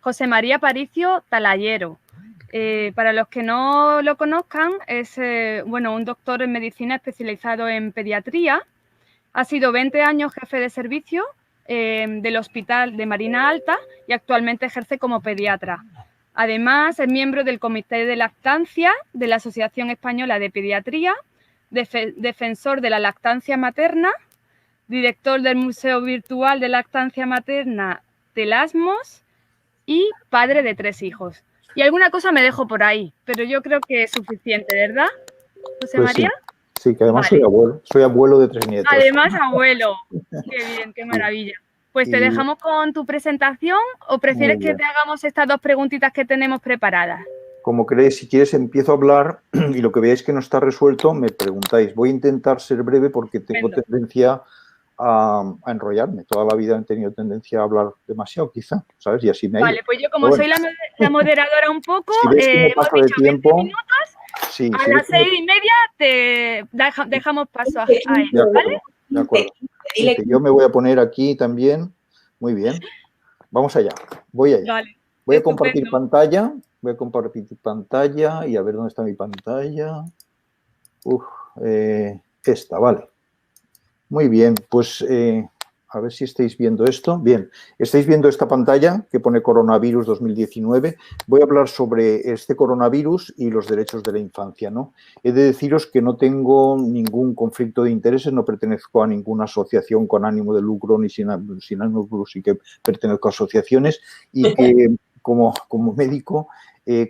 José María Aparicio Talayero. Para los que no lo conozcan, es un doctor en medicina especializado en pediatría. Ha sido 20 años jefe de servicio del Hospital de Marina Alta y actualmente ejerce como pediatra. Además, es miembro del Comité de Lactancia de la Asociación Española de Pediatría, defensor de la lactancia materna, director del Museo Virtual de Lactancia Materna Telasmos y padre de 3 hijos. Y alguna cosa me dejo por ahí, pero yo creo que es suficiente, ¿verdad, José María? Sí, que además soy abuelo de 3 nietos. Además, abuelo. Qué bien, qué maravilla. Pues te dejamos con tu presentación o prefieres que te hagamos estas 2 preguntitas que tenemos preparadas. Como queréis, si quieres empiezo a hablar y lo que veáis que no está resuelto me preguntáis. Voy a intentar ser breve porque tengo tendencia a enrollarme. Toda la vida he tenido tendencia a hablar demasiado, quizá, ¿sabes? Y así me ha ido. Vale, pues yo como soy la moderadora un poco, si ves que me paso de tiempo, 20 minutos, a las 6:30 te dejamos paso a él, ¿vale? De acuerdo. Yo me voy a poner aquí también. Muy bien. Vamos allá. Voy allá. Vale, voy a compartir pantalla. Voy a compartir pantalla y a ver dónde está mi pantalla. Esta, vale. Muy bien, pues a ver si estáis viendo esto. Bien, estáis viendo esta pantalla que pone coronavirus 2019. Voy a hablar sobre este coronavirus y los derechos de la infancia, ¿no? He de deciros que no tengo ningún conflicto de intereses, no pertenezco a ninguna asociación con ánimo de lucro ni sin ánimo de lucro, sí que pertenezco a asociaciones y que como médico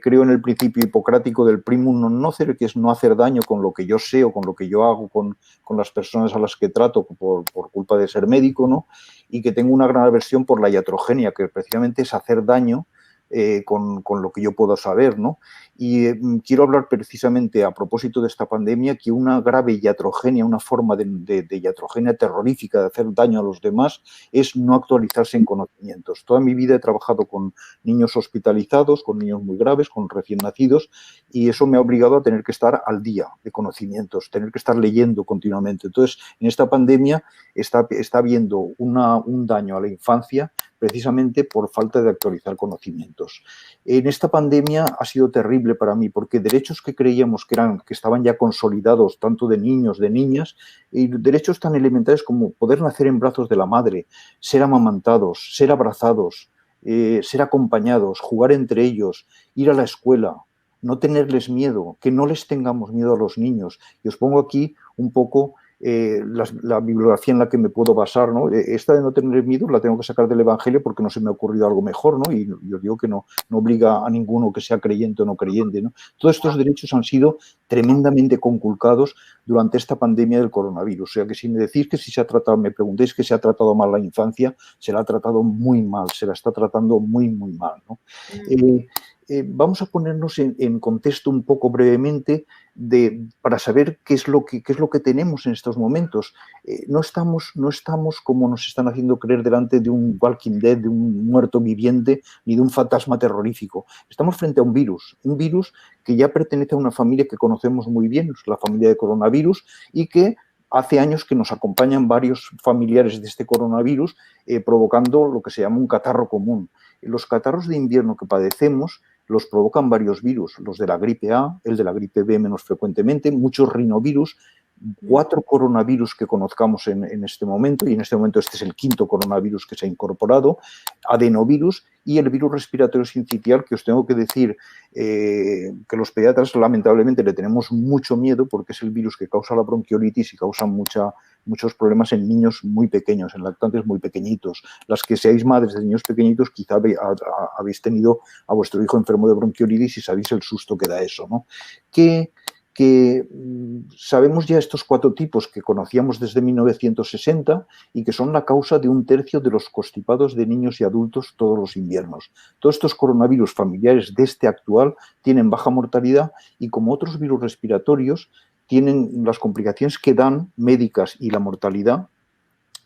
creo en el principio hipocrático del primum non nocere, que es no hacer daño con lo que yo sé o con lo que yo hago con las personas a las que trato por culpa de ser médico, ¿no? Y que tengo una gran aversión por la iatrogenia, que precisamente es hacer daño con lo que yo puedo saber, ¿no? Y quiero hablar precisamente a propósito de esta pandemia que una grave iatrogenia, una forma de iatrogenia terrorífica de hacer daño a los demás es no actualizarse en conocimientos. Toda mi vida he trabajado con niños hospitalizados, con niños muy graves, con recién nacidos y eso me ha obligado a tener que estar al día de conocimientos, tener que estar leyendo continuamente. Entonces, en esta pandemia está habiendo un daño a la infancia precisamente por falta de actualizar conocimientos. En esta pandemia ha sido terrible para mí porque derechos que creíamos que estaban ya consolidados tanto de niños, de niñas, y derechos tan elementales como poder nacer en brazos de la madre, ser amamantados, ser abrazados, ser acompañados, jugar entre ellos, ir a la escuela, no tenerles miedo, que no les tengamos miedo a los niños. Y os pongo aquí un poco la bibliografía en la que me puedo basar, ¿no? Esta de no tener miedo la tengo que sacar del Evangelio porque no se me ha ocurrido algo mejor, ¿no? Y yo digo que no obliga a ninguno que sea creyente o no creyente, ¿no? Todos estos derechos han sido tremendamente conculcados durante esta pandemia del coronavirus. O sea que si me decís que si se ha tratado, me preguntéis que se ha tratado mal la infancia, se la ha tratado muy mal, se la está tratando muy, muy mal, ¿no? Vamos a ponernos en contexto un poco brevemente para saber qué es lo que tenemos en estos momentos. No estamos como nos están haciendo creer delante de un Walking Dead, de un muerto viviente, ni de un fantasma terrorífico. Estamos frente a un virus que ya pertenece a una familia que conocemos muy bien, la familia de coronavirus, y que hace años que nos acompañan varios familiares de este coronavirus provocando lo que se llama un catarro común. Los catarros de invierno que padecemos los provocan varios virus, los de la gripe A, el de la gripe B menos frecuentemente, muchos rinovirus, 4 coronavirus que conozcamos en este momento, y en este momento este es el 5º coronavirus que se ha incorporado, adenovirus y el virus respiratorio sincitial, que os tengo que decir que los pediatras lamentablemente le tenemos mucho miedo porque es el virus que causa la bronquiolitis y causa muchos problemas en niños muy pequeños, en lactantes muy pequeñitos. Las que seáis madres de niños pequeñitos quizá habéis tenido a vuestro hijo enfermo de bronquiolitis y sabéis el susto que da eso, ¿no? Que sabemos ya estos 4 tipos que conocíamos desde 1960 y que son la causa de 1/3 de los constipados de niños y adultos todos los inviernos. Todos estos coronavirus familiares de este actual tienen baja mortalidad y como otros virus respiratorios tienen las complicaciones que dan médicas y la mortalidad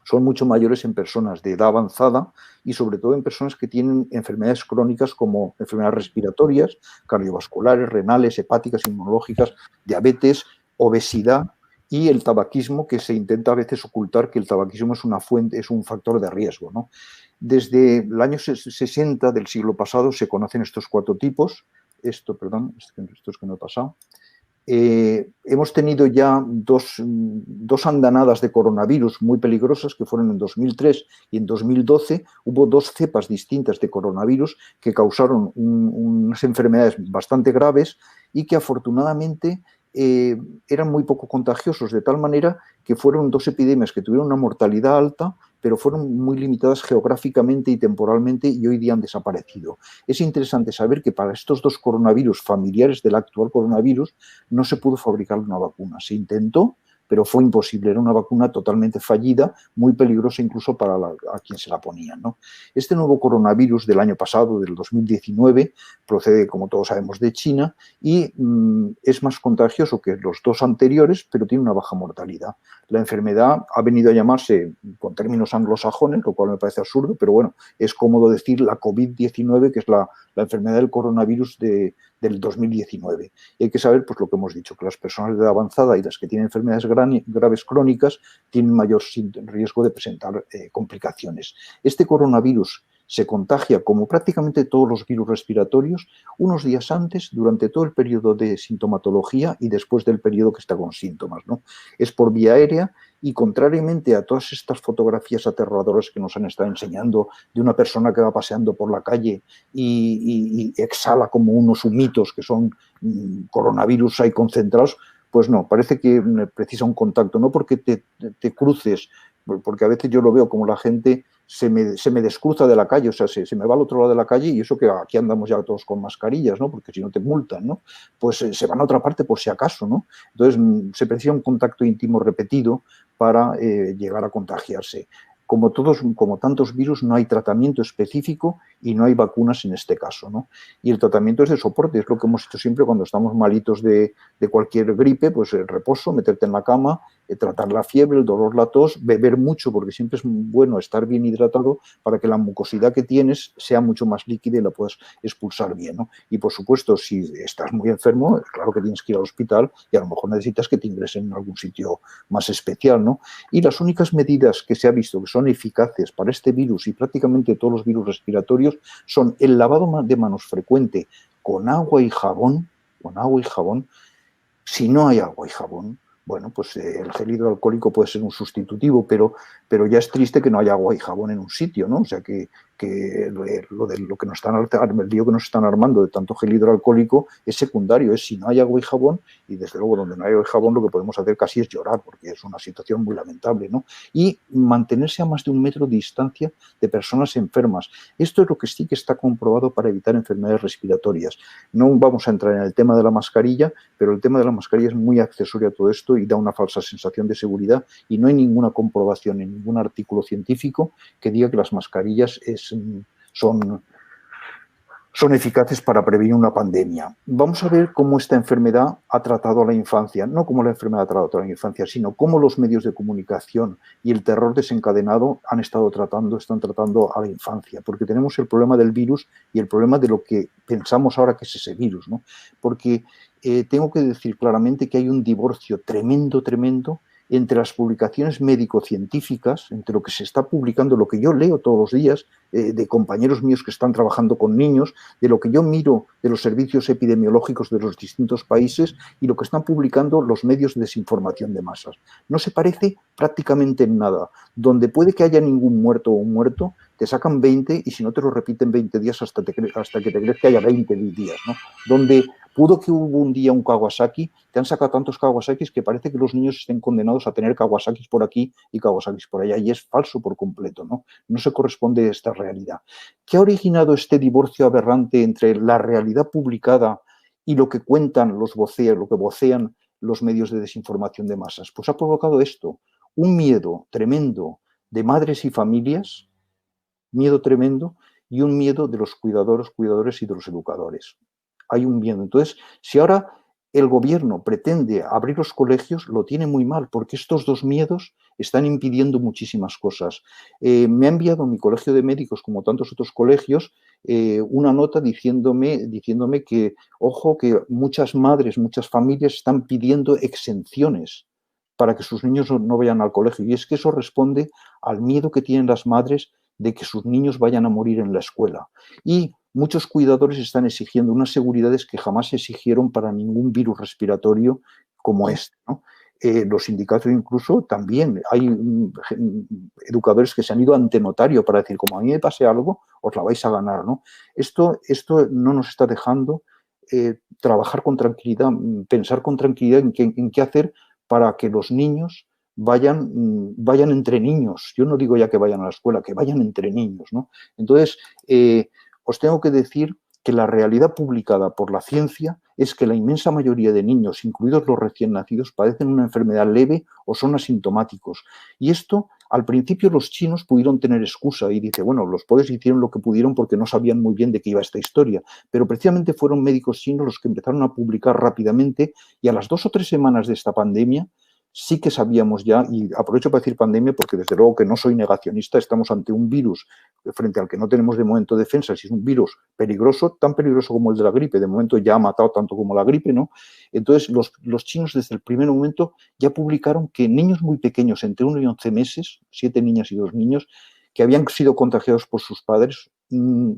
son mucho mayores en personas de edad avanzada y sobre todo en personas que tienen enfermedades crónicas como enfermedades respiratorias, cardiovasculares, renales, hepáticas, inmunológicas, diabetes, obesidad y el tabaquismo, que se intenta a veces ocultar que el tabaquismo es una fuente, es un factor de riesgo, ¿no? Desde el año 60 del siglo pasado se conocen estos 4 tipos. Esto es que no he pasado. Hemos tenido ya dos andanadas de coronavirus muy peligrosas que fueron en 2003 y en 2012. Hubo 2 cepas distintas de coronavirus que causaron unas enfermedades bastante graves y que afortunadamente eran muy poco contagiosos, de tal manera que fueron 2 epidemias que tuvieron una mortalidad alta, pero fueron muy limitadas geográficamente y temporalmente y hoy día han desaparecido. Es interesante saber que para estos 2 coronavirus familiares del actual coronavirus no se pudo fabricar una vacuna. Se intentó, pero fue imposible. Era una vacuna totalmente fallida, muy peligrosa incluso para a quien se la ponía, ¿no? Este nuevo coronavirus del año pasado, del 2019, procede, como todos sabemos, de China y es más contagioso que los 2 anteriores, pero tiene una baja mortalidad. La enfermedad ha venido a llamarse con términos anglosajones, lo cual me parece absurdo, pero bueno, es cómodo decir la COVID-19, que es la enfermedad del coronavirus del 2019. Y hay que saber, pues lo que hemos dicho, que las personas de edad avanzada y las que tienen enfermedades graves crónicas tienen mayor riesgo de presentar complicaciones. Este coronavirus se contagia, como prácticamente todos los virus respiratorios, unos días antes, durante todo el periodo de sintomatología y después del periodo que está con síntomas, ¿no? Es por vía aérea y, contrariamente a todas estas fotografías aterradoras que nos han estado enseñando de una persona que va paseando por la calle y exhala como unos humitos que son coronavirus ahí concentrados, pues no, parece que precisa un contacto, no porque te cruces, porque a veces yo lo veo como la gente se me descruza de la calle, o sea, se me va al otro lado de la calle y eso que aquí andamos ya todos con mascarillas, ¿no? Porque si no te multan, ¿no? Pues se van a otra parte por si acaso, ¿no? Entonces se precisa un contacto íntimo repetido para llegar a contagiarse. Como tantos virus, no hay tratamiento específico y no hay vacunas en este caso, ¿no? Y el tratamiento es de soporte, es lo que hemos hecho siempre cuando estamos malitos de cualquier gripe, pues el reposo, meterte en la cama, tratar la fiebre, el dolor, la tos, beber mucho, porque siempre es bueno estar bien hidratado para que la mucosidad que tienes sea mucho más líquida y la puedas expulsar bien, ¿no? Y por supuesto, si estás muy enfermo, claro que tienes que ir al hospital y a lo mejor necesitas que te ingresen en algún sitio más especial, ¿no? Y las únicas medidas que se ha visto que son eficaces para este virus y prácticamente todos los virus respiratorios son el lavado de manos frecuente con agua y jabón, Si no hay agua y jabón, bueno, pues el gel hidroalcohólico puede ser un sustitutivo, pero ya es triste que no haya agua y jabón en un sitio, ¿no? O sea, que lo que nos están, el lío que nos están armando de tanto gel hidroalcohólico es secundario, es si no hay agua y jabón, y desde luego donde no hay agua y jabón lo que podemos hacer casi es llorar, porque es una situación muy lamentable, ¿no? Y mantenerse a más de 1 metro de distancia de personas enfermas. Esto es lo que sí que está comprobado para evitar enfermedades respiratorias. No vamos a entrar en el tema de la mascarilla, pero el tema de la mascarilla es muy accesorio a todo esto y da una falsa sensación de seguridad y no hay ninguna comprobación en ningún artículo científico que diga que las mascarillas son eficaces para prevenir una pandemia. Vamos a ver cómo esta enfermedad ha tratado a la infancia, no cómo la enfermedad ha tratado a la infancia, sino cómo los medios de comunicación y el terror desencadenado están tratando a la infancia, porque tenemos el problema del virus y el problema de lo que pensamos ahora que es ese virus, ¿no? Porque tengo que decir claramente que hay un divorcio tremendo entre las publicaciones médico-científicas, entre lo que se está publicando, lo que yo leo todos los días, de compañeros míos que están trabajando con niños, de lo que yo miro de los servicios epidemiológicos de los distintos países y lo que están publicando los medios de desinformación de masas. No se parece prácticamente en nada. Donde puede que haya ningún muerto o un muerto, te sacan 20 y si no te lo repiten 20 días hasta que te crees que haya 20 días, ¿no? Donde pudo que hubo un día un Kawasaki, te han sacado tantos Kawasakis que parece que los niños estén condenados a tener Kawasakis por aquí y Kawasakis por allá, y es falso por completo, ¿no? No se corresponde a esta realidad. ¿Qué ha originado este divorcio aberrante entre la realidad publicada y lo que cuentan lo que vocean los medios de desinformación de masas? Pues ha provocado esto, un miedo tremendo de madres y familias, miedo tremendo, y un miedo de los cuidadores y de los educadores. Hay un miedo. Entonces, si ahora el gobierno pretende abrir los colegios, lo tiene muy mal, porque estos 2 miedos están impidiendo muchísimas cosas. Me ha enviado mi colegio de médicos, como tantos otros colegios, una nota diciéndome que, ojo, que muchas madres, muchas familias están pidiendo exenciones para que sus niños no vayan al colegio. Y es que eso responde al miedo que tienen las madres de que sus niños vayan a morir en la escuela. Y muchos cuidadores están exigiendo unas seguridades que jamás se exigieron para ningún virus respiratorio como este, ¿no? Los sindicatos incluso también, hay educadores que se han ido ante notario para decir, como a mí me pase algo, os la vais a ganar, ¿no? Esto no nos está dejando trabajar con tranquilidad, pensar con tranquilidad en qué hacer para que los niños vayan entre niños. Yo no digo ya que vayan a la escuela, que vayan entre niños, ¿no? Entonces, os tengo que decir que la realidad publicada por la ciencia es que la inmensa mayoría de niños, incluidos los recién nacidos, padecen una enfermedad leve o son asintomáticos. Y esto, al principio los chinos pudieron tener excusa y dice, bueno, los pobres hicieron lo que pudieron porque no sabían muy bien de qué iba esta historia, pero precisamente fueron médicos chinos los que empezaron a publicar rápidamente y a las 2 o 3 semanas de esta pandemia sí que sabíamos ya, y aprovecho para decir pandemia porque desde luego que no soy negacionista, estamos ante un virus frente al que no tenemos de momento defensa, si es un virus peligroso, tan peligroso como el de la gripe, de momento ya ha matado tanto como la gripe, ¿no? Entonces los chinos desde el primer momento ya publicaron que niños muy pequeños, entre 1 y 11 meses, 7 niñas y 2 niños, que habían sido contagiados por sus padres,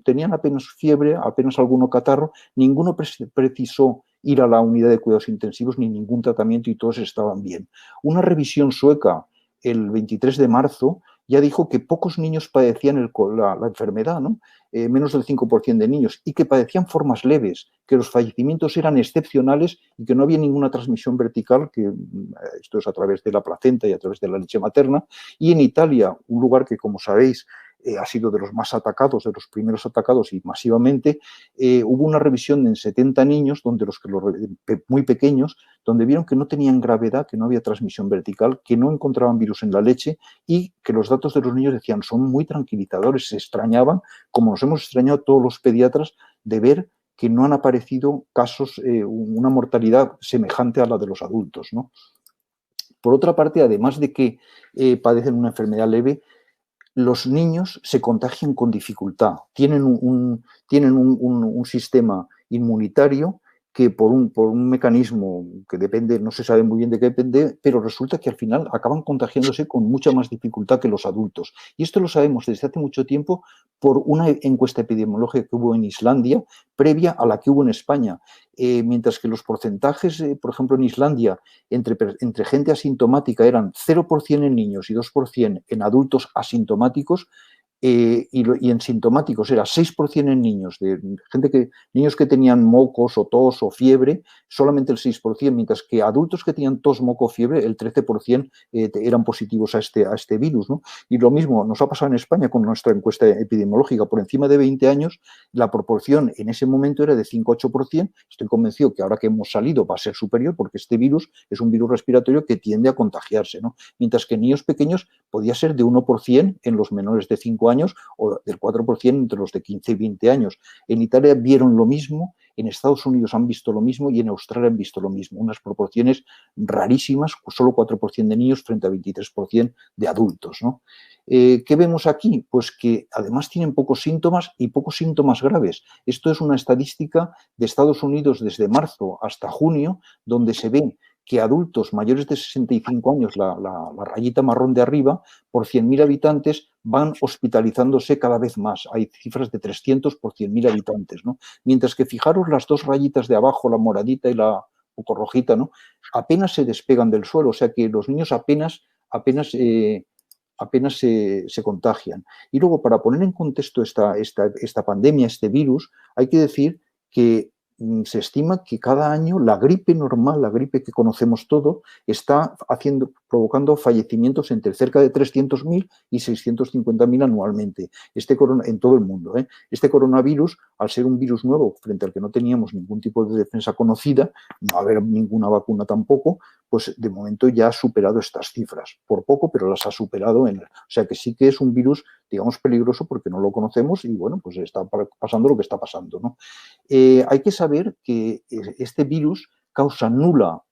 tenían apenas fiebre, apenas alguno catarro, ninguno precisó ir a la unidad de cuidados intensivos ni ningún tratamiento y todos estaban bien. Una revisión sueca el 23 de marzo ya dijo que pocos niños padecían la enfermedad, ¿no? Menos del 5% de niños, y que padecían formas leves, que los fallecimientos eran excepcionales y que no había ninguna transmisión vertical, que esto es a través de la placenta y a través de la leche materna. Y en Italia, un lugar que, como sabéis, ha sido de los más atacados, de los primeros atacados y masivamente, hubo una revisión en 70 niños, donde los muy pequeños, donde vieron que no tenían gravedad, que no había transmisión vertical, que no encontraban virus en la leche y que los datos de los niños decían son muy tranquilizadores, se extrañaban, como nos hemos extrañado todos los pediatras, de ver que no han aparecido casos, una mortalidad semejante a la de los adultos, ¿no? Por otra parte, además de que padecen una enfermedad leve, los niños se contagian con dificultad, tienen un sistema inmunitario que por un mecanismo que depende, no se sabe muy bien de qué depende, pero resulta que al final acaban contagiándose con mucha más dificultad que los adultos. Y esto lo sabemos desde hace mucho tiempo por una encuesta epidemiológica que hubo en Islandia, previa a la que hubo en España. Mientras que los porcentajes, por ejemplo, en Islandia, entre gente asintomática eran 0% en niños y 2% en adultos asintomáticos, y en sintomáticos era 6% en niños, niños que tenían mocos o tos o fiebre, solamente el 6%, mientras que adultos que tenían tos, moco o fiebre, el 13% eran positivos a este virus, ¿no? Y lo mismo nos ha pasado en España con nuestra encuesta epidemiológica. Por encima de 20 años, la proporción en ese momento era de 5-8%. Estoy convencido que ahora que hemos salido va a ser superior porque este virus es un virus respiratorio que tiende a contagiarse, ¿no? Mientras que en niños pequeños podía ser de 1% en los menores de 5 años o del 4% entre los de 15 y 20 años. En Italia vieron lo mismo, en Estados Unidos han visto lo mismo y en Australia han visto lo mismo. Unas proporciones rarísimas, solo 4% de niños frente a 23% de adultos, ¿no? ¿Qué vemos aquí? Pues que además tienen pocos síntomas y pocos síntomas graves. Esto es una estadística de Estados Unidos desde marzo hasta junio, donde se ve que adultos mayores de 65 años, la rayita marrón de arriba, por 100.000 habitantes van hospitalizándose cada vez más. Hay cifras de 300 por 100.000 habitantes, ¿no? Mientras que fijaros las dos rayitas de abajo, la moradita y la poco rojita, ¿no? Apenas se despegan del suelo, o sea que los niños apenas se contagian. Y luego, para poner en contexto esta pandemia, este virus, hay que decir que se estima que cada año la gripe normal, la gripe que conocemos todo, está provocando fallecimientos entre cerca de 300.000 y 650.000 anualmente, en todo el mundo. Este coronavirus, al ser un virus nuevo frente al que no teníamos ningún tipo de defensa conocida, no haber ninguna vacuna tampoco, pues de momento ya ha superado estas cifras. Por poco, pero las ha superado. O sea que sí que es un virus, digamos, peligroso porque no lo conocemos y, bueno, pues está pasando lo que está pasando, ¿no? Hay que saber que este virus causa nula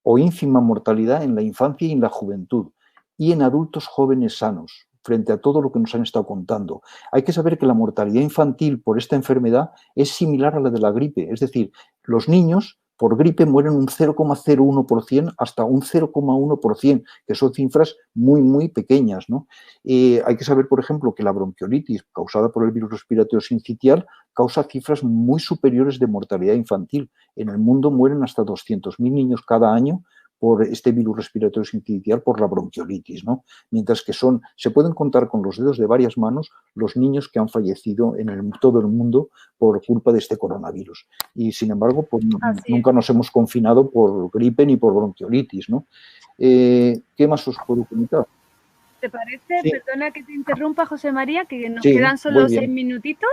o ínfima mortalidad en la infancia y en la juventud y en adultos jóvenes sanos, frente a todo lo que nos han estado contando. Hay que saber que la mortalidad infantil por esta enfermedad es similar a la de la gripe, es decir, los niños por gripe mueren un 0,01% hasta un 0,1%, que son cifras muy, muy pequeñas, ¿no? Hay que saber, por ejemplo, que la bronquiolitis causada por el virus respiratorio sincitial causa cifras muy superiores de mortalidad infantil. En el mundo mueren hasta 200.000 niños cada año por este virus respiratorio sincitial, por la bronquiolitis, ¿no? Mientras que se pueden contar con los dedos de varias manos los niños que han fallecido en todo el mundo por culpa de este coronavirus. Y, sin embargo, pues, nunca nos hemos confinado por gripe ni por bronquiolitis, ¿no? ¿Qué más os puedo comentar? ¿Te parece? Sí. Perdona que te interrumpa, José María, que nos sí, quedan solo 6 minutitos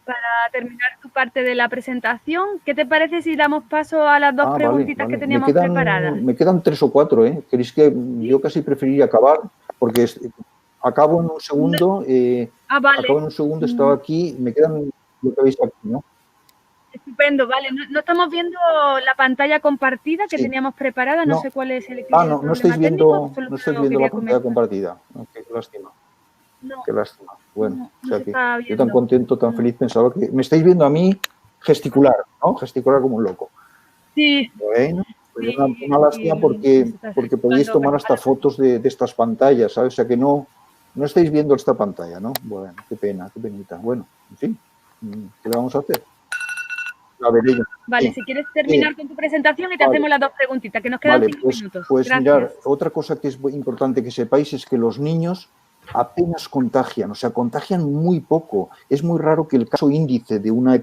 para terminar tu parte de la presentación. ¿Qué te parece si damos paso a las dos preguntitas que teníamos preparadas? Me quedan 3 o 4, ¿eh? ¿Queréis que ¿Sí? Yo casi preferiría acabar? Porque acabo en un segundo. Vale. Acabo en un segundo, estaba aquí, me quedan lo que veis aquí, ¿no? Estupendo, vale. No estamos viendo la pantalla compartida que teníamos preparada, no sé cuál es el no estáis viendo, no estáis viendo la pantalla compartida. Qué lástima. No, qué lástima. Bueno, no, o sea que yo tan contento, tan feliz, pensaba que me estáis viendo a mí gesticular, ¿no? Gesticular como un loco. Sí. Bueno, pues sí, una lástima porque podéis tomar hasta fotos de estas pantallas, ¿sabes? O sea que no estáis viendo esta pantalla, ¿no? Bueno, qué pena, qué penita. Bueno, en fin, ¿qué le vamos a hacer? La veré yo. Vale, si quieres terminar con tu presentación y te hacemos las dos preguntitas, que nos quedan 5 minutos. Pues mirad, otra cosa que es muy importante que sepáis es que los niños apenas contagian, o sea, contagian muy poco. Es muy raro que el caso índice de una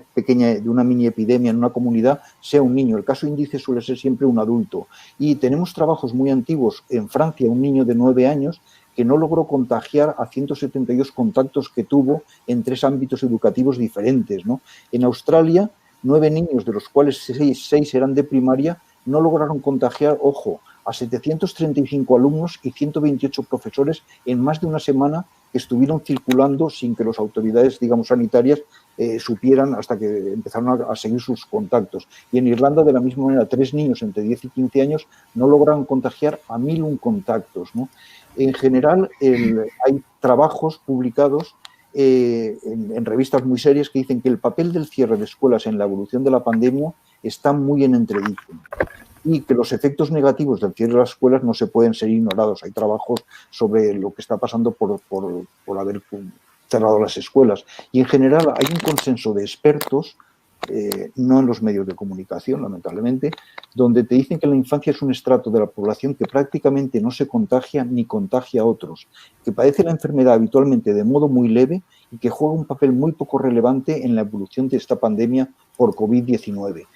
mini epidemia en una comunidad sea un niño. El caso índice suele ser siempre un adulto. Y tenemos trabajos muy antiguos. En Francia, un niño de 9 años que no logró contagiar a 172 contactos que tuvo en 3 ámbitos educativos diferentes, ¿no? En Australia, 9 niños, de los cuales 6 eran de primaria, no lograron contagiar, ojo, a 735 alumnos y 128 profesores en más de una semana que estuvieron circulando sin que las autoridades, digamos, sanitarias supieran hasta que empezaron a seguir sus contactos. Y en Irlanda, de la misma manera, 3 niños entre 10 y 15 años no lograron contagiar a 1.001 contactos, ¿no? En general, hay trabajos publicados en revistas muy serias que dicen que el papel del cierre de escuelas en la evolución de la pandemia está muy en entredicho y que los efectos negativos del cierre de las escuelas no se pueden ser ignorados. Hay trabajos sobre lo que está pasando por haber cerrado las escuelas. Y en general hay un consenso de expertos, no en los medios de comunicación, lamentablemente, donde te dicen que la infancia es un estrato de la población que prácticamente no se contagia ni contagia a otros, que padece la enfermedad habitualmente de modo muy leve y que juega un papel muy poco relevante en la evolución de esta pandemia por COVID-19.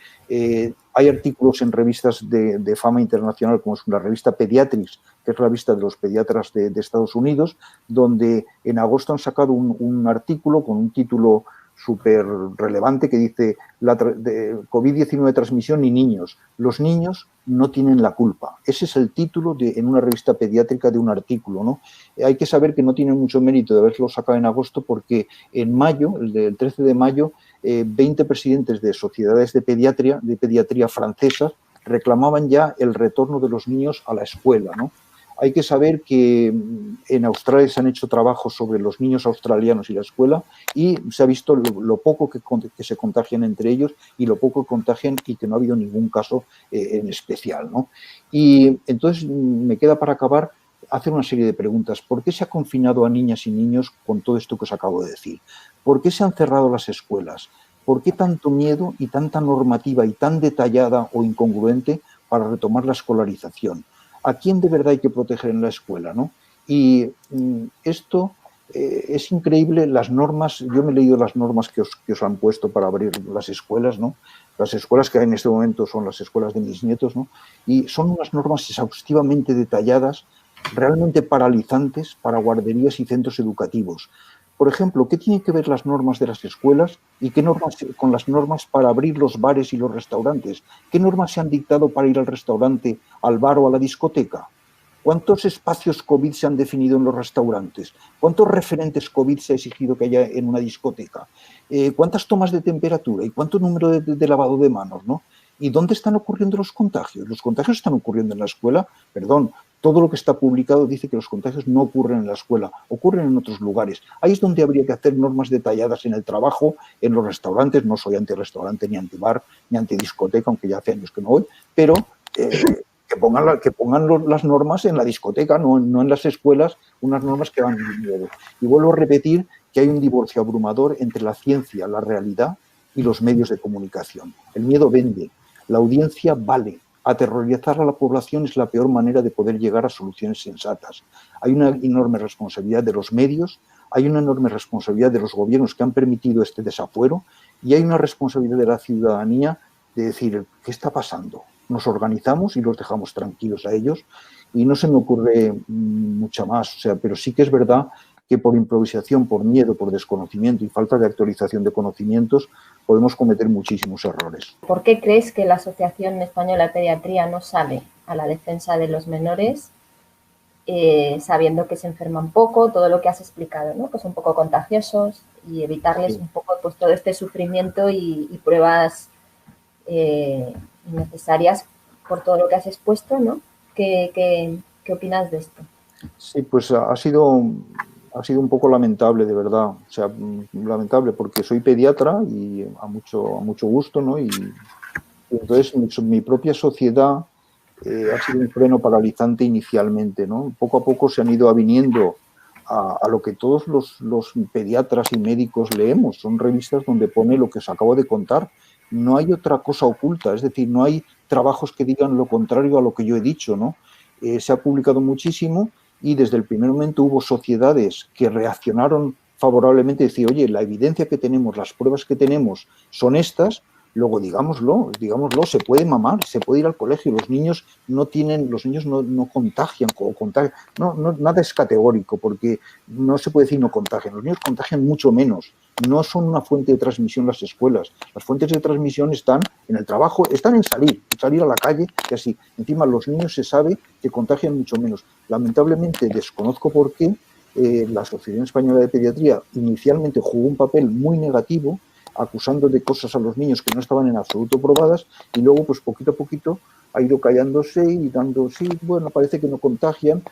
Hay artículos en revistas de fama internacional, como es la revista Pediatrics, que es la revista de los pediatras de Estados Unidos, donde en agosto han sacado un artículo con un título súper relevante que dice COVID-19 transmisión ni niños. Los niños no tienen la culpa. Ese es el título en una revista pediátrica de un artículo, ¿no? Hay que saber que no tiene mucho mérito de haberlo sacado en agosto porque en mayo, el 13 de mayo, 20 presidentes de sociedades de pediatría francesas reclamaban ya el retorno de los niños a la escuela, ¿no? Hay que saber que en Australia se han hecho trabajos sobre los niños australianos y la escuela y se ha visto lo poco que se contagian entre ellos y lo poco que contagian y que no ha habido ningún caso en especial, ¿no? Y entonces me queda para acabar hacer una serie de preguntas. ¿Por qué se ha confinado a niñas y niños con todo esto que os acabo de decir? ¿Por qué se han cerrado las escuelas? ¿Por qué tanto miedo y tanta normativa y tan detallada o incongruente para retomar la escolarización? ¿A quién de verdad hay que proteger en la escuela, ¿no? Y esto es increíble, las normas, yo me he leído las normas que os han puesto para abrir las escuelas, ¿no? Las escuelas que hay en este momento son las escuelas de mis nietos, ¿no? Y son unas normas exhaustivamente detalladas, realmente paralizantes para guarderías y centros educativos. Por ejemplo, ¿qué tienen que ver las normas de las escuelas y qué normas con las normas para abrir los bares y los restaurantes? ¿Qué normas se han dictado para ir al restaurante, al bar o a la discoteca? ¿Cuántos espacios COVID se han definido en los restaurantes? ¿Cuántos referentes COVID se ha exigido que haya en una discoteca? ¿Cuántas tomas de temperatura y cuánto número de lavado de manos, ¿no? ¿Y dónde están ocurriendo los contagios? Los contagios están ocurriendo en la escuela, perdón, todo lo que está publicado dice que los contagios no ocurren en la escuela, ocurren en otros lugares. Ahí es donde habría que hacer normas detalladas en el trabajo, en los restaurantes. No soy anti-restaurante, ni anti-bar, ni anti-discoteca, aunque ya hace años que no voy, pero que pongan las normas en la discoteca, no en las escuelas, unas normas que dan miedo. Y vuelvo a repetir que hay un divorcio abrumador entre la ciencia, la realidad y los medios de comunicación. El miedo vende, la audiencia vale. Aterrorizar a la población es la peor manera de poder llegar a soluciones sensatas. Hay una enorme responsabilidad de los medios, hay una enorme responsabilidad de los gobiernos que han permitido este desafuero y hay una responsabilidad de la ciudadanía de decir, ¿qué está pasando? Nos organizamos y los dejamos tranquilos a ellos, y no se me ocurre mucha más, pero sí que es verdad que por improvisación, por miedo, por desconocimiento y falta de actualización de conocimientos podemos cometer muchísimos errores. ¿Por qué crees que la Asociación Española de Pediatría no sale a la defensa de los menores, sabiendo que se enferman poco, todo lo que has explicado, ¿no? Que son poco contagiosos, y evitarles un poco pues, todo este sufrimiento y pruebas innecesarias por todo lo que has expuesto, ¿no? ¿Qué opinas de esto? Sí, pues ha sido un poco lamentable, de verdad. O sea, lamentable porque soy pediatra y a mucho gusto, ¿no? Y entonces mi propia sociedad ha sido un freno paralizante inicialmente, ¿no? Poco a poco se han ido aviniendo a lo que todos los pediatras y médicos leemos. Son revistas donde pone lo que os acabo de contar. No hay otra cosa oculta, es decir, no hay trabajos que digan lo contrario a lo que yo he dicho, ¿no? Se ha publicado muchísimo y desde el primer momento hubo sociedades que reaccionaron favorablemente, decir, oye, la evidencia que tenemos, las pruebas que tenemos son estas. Luego, digámoslo, se puede mamar, se puede ir al colegio, los niños no contagian, nada es categórico, porque no se puede decir no contagian, los niños contagian mucho menos, no son una fuente de transmisión las escuelas, las fuentes de transmisión están en el trabajo, están en salir a la calle, y así. Encima los niños se sabe que contagian mucho menos. Lamentablemente desconozco por qué la Asociación Española de Pediatría inicialmente jugó un papel muy negativo, acusando de cosas a los niños que no estaban en absoluto probadas, y luego pues poquito a poquito ha ido callándose y dando, sí, bueno, parece que no contagian.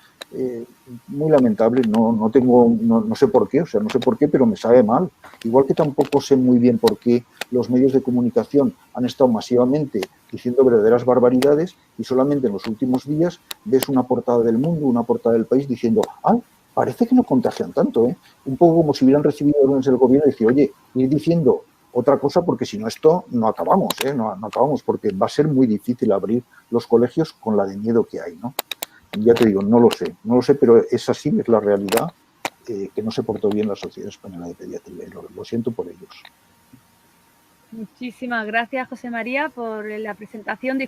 Muy lamentable, no sé por qué, no sé por qué, pero me sabe mal. Igual que tampoco sé muy bien por qué los medios de comunicación han estado masivamente diciendo verdaderas barbaridades y solamente en los últimos días ves una portada del Mundo, una portada del País diciendo, parece que no contagian tanto, ¿eh? Un poco como si hubieran recibido órdenes del gobierno y decir, oye, ir diciendo otra cosa, porque si no esto no acabamos, no acabamos, porque va a ser muy difícil abrir los colegios con la de miedo que hay, ¿no? Ya te digo, no lo sé, pero es así, es la realidad, que no se portó bien la Sociedad Española de Pediatría, y lo siento por ellos. Muchísimas gracias, José María, por la presentación.